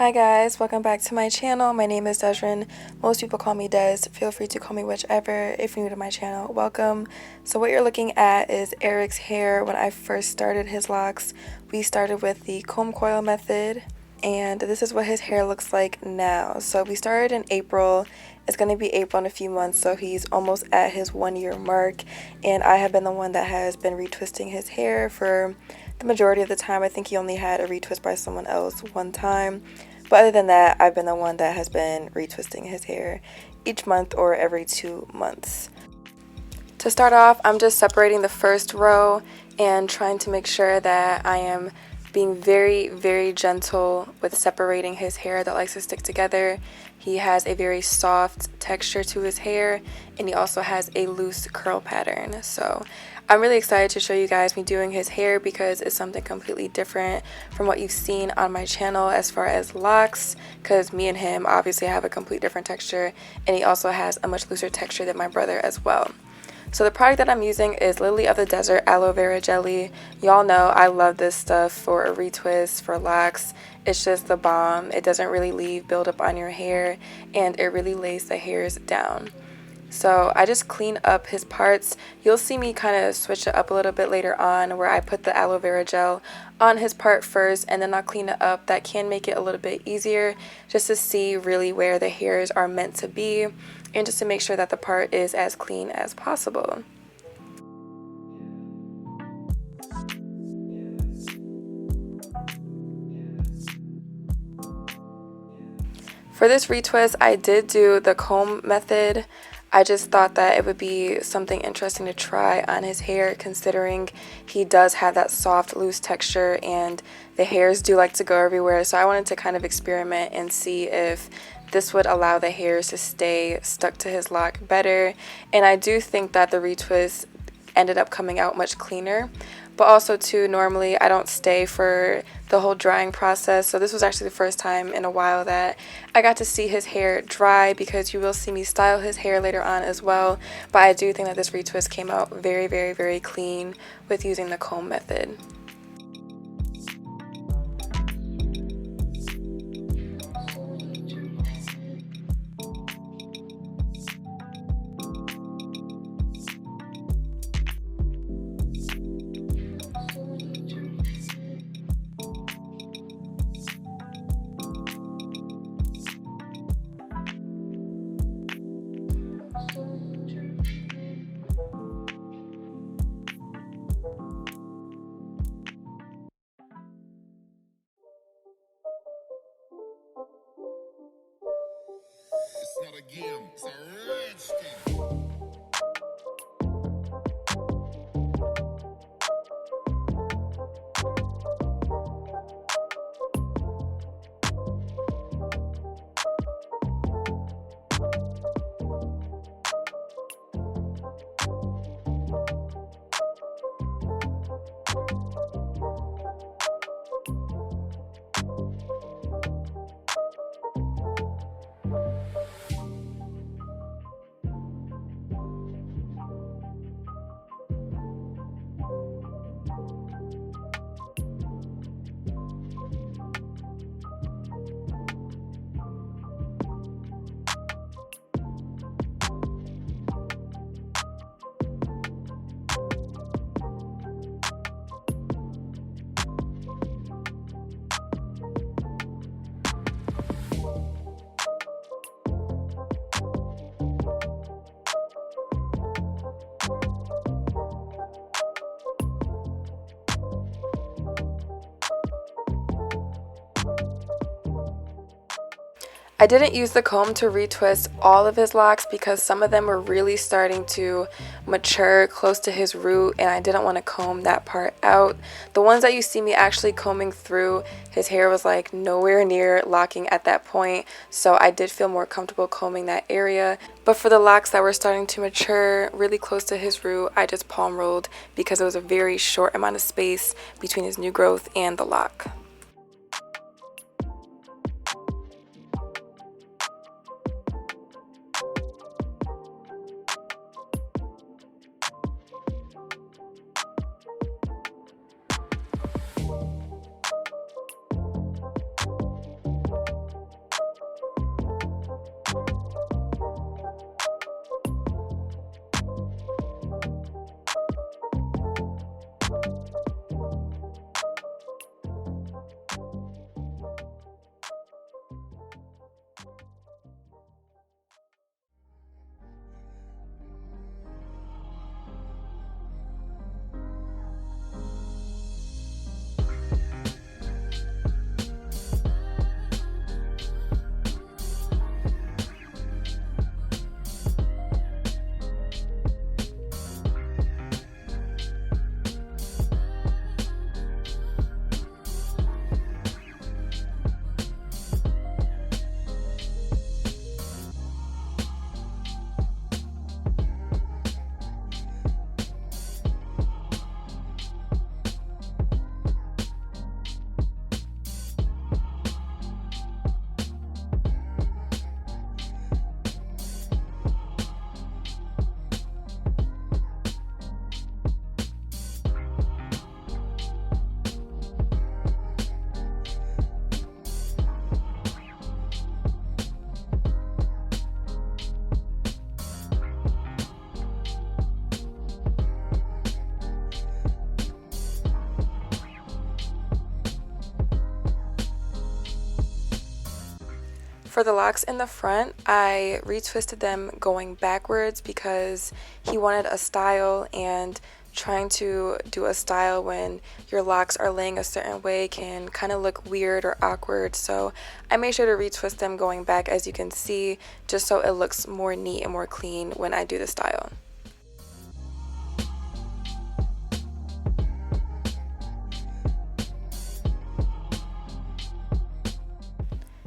Hi guys, welcome back to my channel. My name is DESZREN. Most people call me Des. Feel free to call me whichever. If you're new to my channel, welcome. So what you're looking at is Eric's hair when I first started his locks. We started with the comb coil method, and this is what his hair looks like now. So we started in April. It's going to be April in a few months, so he's almost at his 1-year mark, and I have been the one that has been retwisting his hair for the majority of the time. I think he only had a retwist by someone else one time. But other than that, I've been the one that has been retwisting his hair each month or every 2 months. To start off, I'm just separating the first row and trying to make sure that I am being very, very gentle with separating his hair that likes to stick together. He has a very soft texture to his hair, and he also has a loose curl pattern. So I'm really excited to show you guys me doing his hair because it's something completely different from what you've seen on my channel as far as locks, because me and him obviously have a complete different texture, and he also has a much looser texture than my brother as well. So the product that I'm using is Lily of the Desert Aloe Vera Jelly. Y'all know I love this stuff for a retwist, for locks. It's just the bomb. It doesn't really leave buildup on your hair, and it really lays the hairs down. So I just clean up his parts. You'll see me kind of switch it up a little bit later on where I put the aloe vera gel on his part first and then I'll clean it up. That can make it a little bit easier just to see really where the hairs are meant to be and just to make sure that the part is as clean as possible. For this retwist, I did do the comb method. I just thought that it would be something interesting to try on his hair, considering he does have that soft, loose texture and the hairs do like to go everywhere. So I wanted to kind of experiment and see if this would allow the hairs to stay stuck to his lock better. And I do think that the retwist ended up coming out much cleaner. But also too, normally I don't stay for the whole drying process, so this was actually the first time in a while that I got to see his hair dry, because you will see me style his hair later on as well. But I do think that this retwist came out very, very, very clean with using the comb method. It's not a game, it's a rich thing. I didn't use the comb to retwist all of his locks because some of them were really starting to mature close to his root, and I didn't want to comb that part out. The ones that you see me actually combing through, his hair was like nowhere near locking at that point, so I did feel more comfortable combing that area. But for the locks that were starting to mature really close to his root, I just palm rolled because there was a very short amount of space between his new growth and the lock. For the locks in the front, I retwisted them going backwards because he wanted a style, and trying to do a style when your locks are laying a certain way can kind of look weird or awkward. So I made sure to retwist them going back, as you can see, just so it looks more neat and more clean when I do the style.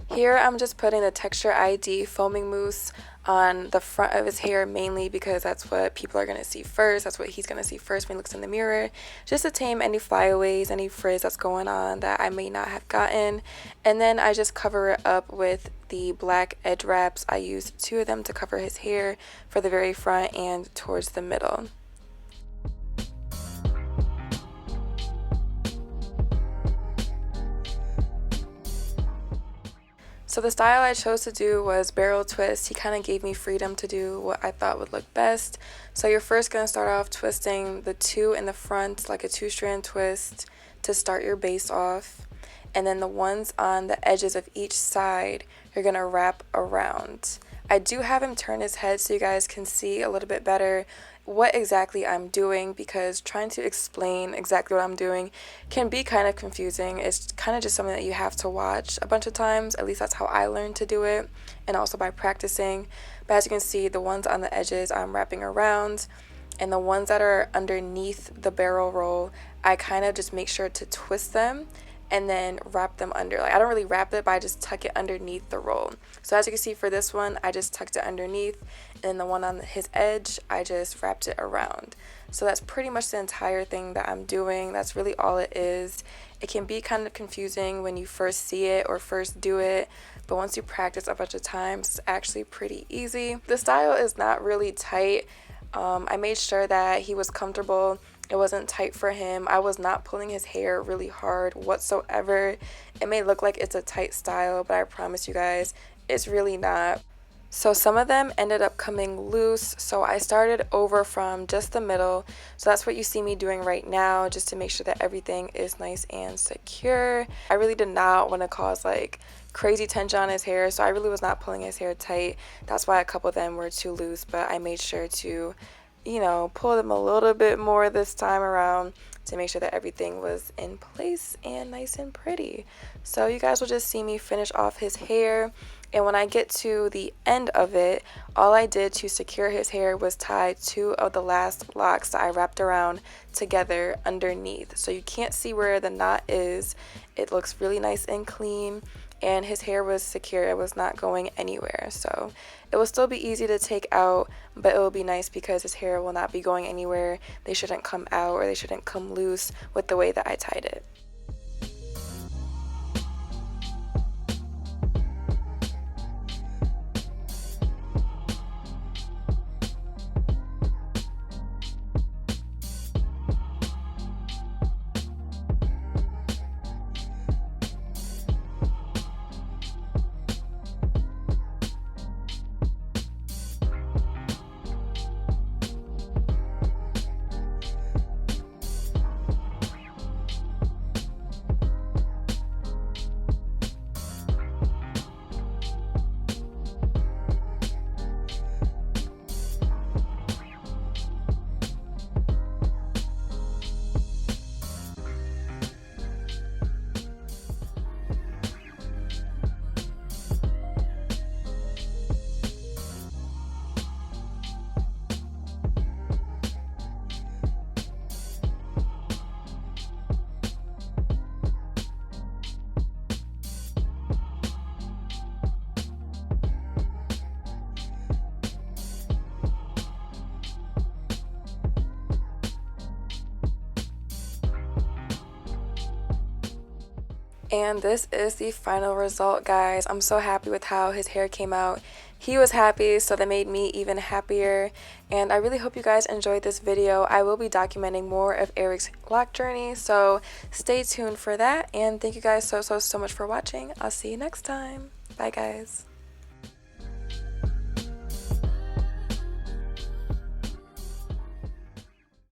Here I'm just putting the Texture ID foaming mousse on the front of his hair, mainly because that's what people are going to see first. That's what he's going to see first when he looks in the mirror, just to tame any flyaways, any frizz that's going on that I may not have gotten. And then I just cover it up with the black edge wraps. I used 2 of them to cover his hair for the very front and towards the middle. So the style I chose to do was barrel twist. He kind of gave me freedom to do what I thought would look best. So you're first going to start off twisting the 2 in the front like a 2-strand twist to start your base off. And then the ones on the edges of each side, you're going to wrap around. I do have him turn his head so you guys can see a little bit better what exactly I'm doing, because trying to explain exactly what I'm doing can be kind of confusing. It's kind of just something that you have to watch a bunch of times. At least that's how I learned to do it, and also by practicing. But as you can see, the ones on the edges I'm wrapping around, and the ones that are underneath the barrel roll, I kind of just make sure to twist them and then wrap them under. Like, I don't really wrap it, but I just tuck it underneath the roll. So as you can see for this one, I just tucked it underneath, and the one on his edge, I just wrapped it around. So that's pretty much the entire thing that I'm doing. That's really all it is. It can be kind of confusing when you first see it or first do it, but once you practice a bunch of times, it's actually pretty easy. The style is not really tight. I made sure that he was comfortable. It wasn't tight for him. I was not pulling his hair really hard whatsoever. It may look like it's a tight style, but I promise you guys, it's really not. So some of them ended up coming loose, so I started over from just the middle. So that's what you see me doing right now, just to make sure that everything is nice and secure. I really did not want to cause like crazy tension on his hair, so I really was not pulling his hair tight. That's why a couple of them were too loose, but I made sure to, you know, pull them a little bit more this time around to make sure that everything was in place and nice and pretty. So you guys will just see me finish off his hair, and when I get to the end of it, all I did to secure his hair was tie 2 of the last locks that I wrapped around together underneath. So you can't see where the knot is. It looks really nice and clean, and his hair was secure. It was not going anywhere. So it will still be easy to take out, but it will be nice because his hair will not be going anywhere. They shouldn't come out or they shouldn't come loose with the way that I tied it. And this is the final result, guys. I'm so happy with how his hair came out. He was happy, so that made me even happier. And I really hope you guys enjoyed this video. I will be documenting more of Eric's lock journey, so stay tuned for that. And thank you guys so much for watching. I'll see you next time. Bye, guys.